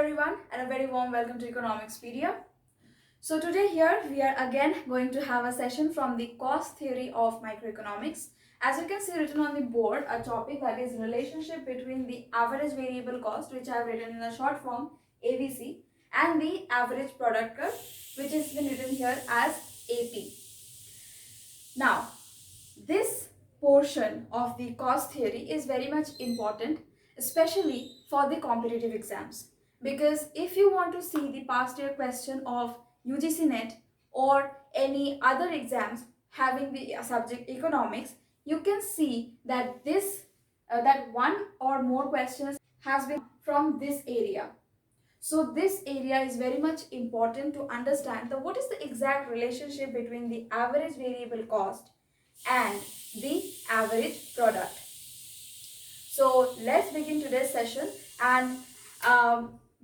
everyone and a very warm welcome to Economicspedia. So today here we are again going to have a session from the cost theory of microeconomics. As you can see written on the board, a topic that is relationship between the average variable cost, which I have written in a short form AVC, and the average product curve, which is been written here as AP. Now, this portion of the cost theory is very much important, especially for the competitive exams. Because if you want to see the past year question of UGC NET or any other exams having the subject economics, you can see that that one or more questions has been from this area. So this area is very much important to understand that what is the exact relationship between the average variable cost and the average product. So let's begin today's session, and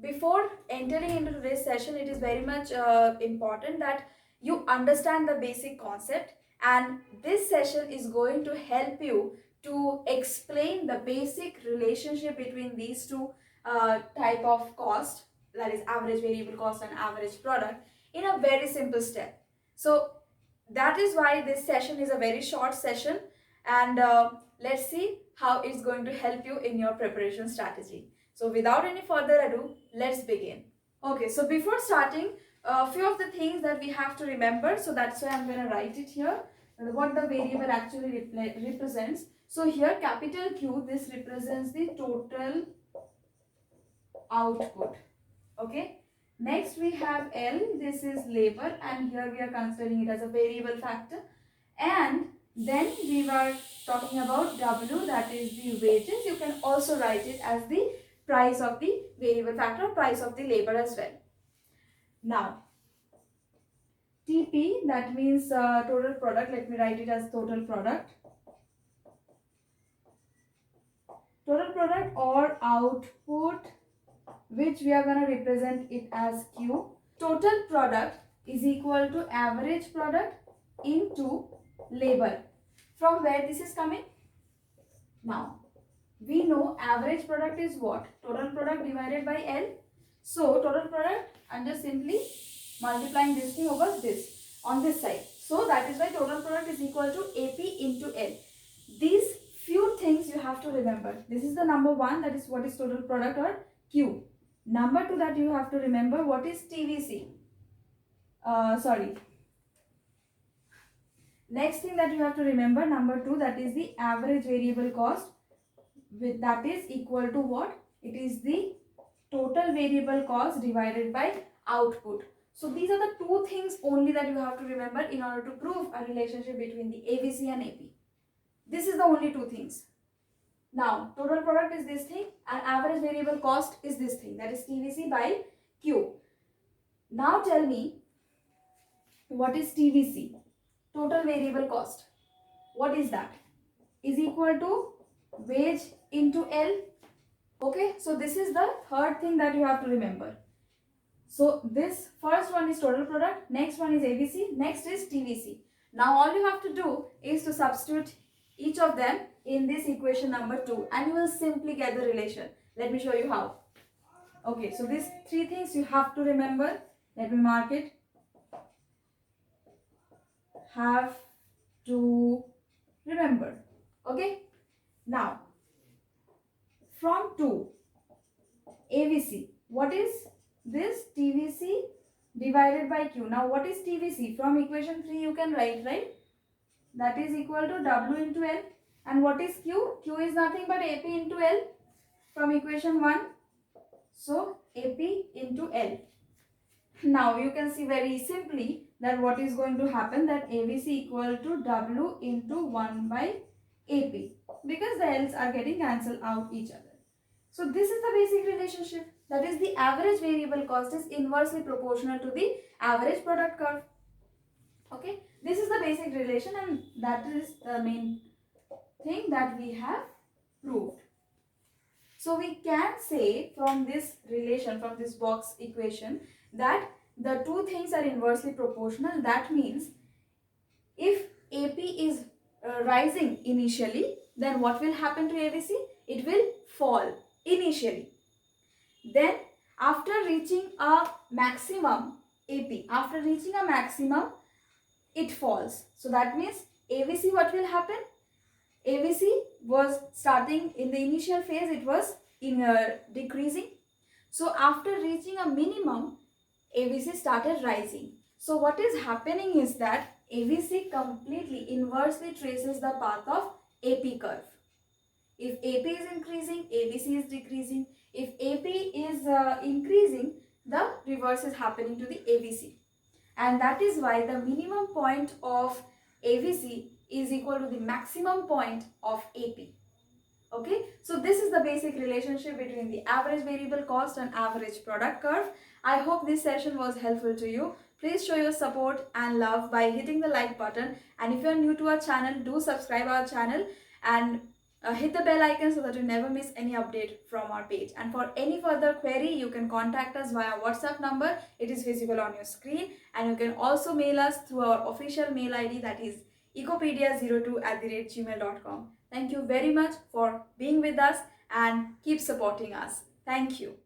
before entering into today's session, it is very much important that you understand the basic concept, and this session is going to help you to explain the basic relationship between these two type of cost, that is average variable cost and average product, in a very simple step. So that is why this session is a very short session, and let's see how it's going to help you in your preparation strategy. So without any further ado, let's begin. Okay, so before starting, a few of the things that we have to remember, so that's why I'm going to write it here, what the variable actually represents. So here capital Q, this represents the total output. Okay. Next we have L, this is labor, and here we are considering it as a variable factor. And then we were talking about W, that is the wages. You can also write it as the price of the variable factor or price of the labor as well. Now, TP, that means total product. Let me write it as total product. Total product or output, which we are going to represent it as Q. Total product is equal to average product into labor. From where this is coming? Now, we know average product is what? Total product divided by L. So, total product, I'm just simply multiplying this thing over this on this side. So, that is why total product is equal to AP into L. These few things you have to remember. This is the number one, that is what is total product or Q. Number two, that you have to remember what is TVC. Next thing that you have to remember, number two, that is the average variable cost, that is equal to what? It is the total variable cost divided by output. So these are the two things only that you have to remember in order to prove a relationship between the AVC and AP. This is the only two things. Now, total product is this thing and average variable cost is this thing, that is TVC by Q. Now tell me, what is TVC? Total variable cost. What is that? Is equal to wage into L. Okay, so this is the third thing that you have to remember. So this first one is total product, next one is AVC, next is TVC. Now all you have to do is to substitute each of them in this equation number 2 and you will simply get the relation. Let me show you how. Okay, so these three things you have to remember. Let me mark it. Have to remember. Okay, now from 2 AVC, what is this? TVC divided by Q. Now what is TVC? From equation 3 you can write, right? That is equal to W into L. And what is Q? Q is nothing but AP into L from equation 1. So AP into L. Now you can see very simply that what is going to happen, that AVC equal to W into 1 by AP, because the L's are getting cancelled out each other. So this is the basic relationship, that is the average variable cost is inversely proportional to the average product curve. Okay, this is the basic relation and that is the main thing that we have proved. So we can say from this relation, from this box equation, that the two things are inversely proportional. That means if AP is rising initially, then what will happen to AVC? It will fall initially. Then After reaching a maximum AP, after reaching a maximum, it falls. So that means AVC, what will happen? AVC was starting in the initial phase, it was decreasing. So after reaching a minimum, AVC started rising. So what is happening is that AVC completely inversely traces the path of AP curve. If AP is increasing, AVC is decreasing. If AP is increasing, the reverse is happening to the AVC. And that is why the minimum point of AVC is equal to the maximum point of AP. Okay, so this is the basic relationship between the average variable cost and average product curve. I hope this session was helpful to you. Please show your support and love by hitting the like button, and if you are new to our channel, do subscribe our channel and hit the bell icon so that you never miss any update from our page. And for any further query, you can contact us via WhatsApp number. It is visible on your screen, and you can also mail us through our official mail ID, that is ecopedia02@gmail.com. Thank you very much for being with us and keep supporting us. Thank you.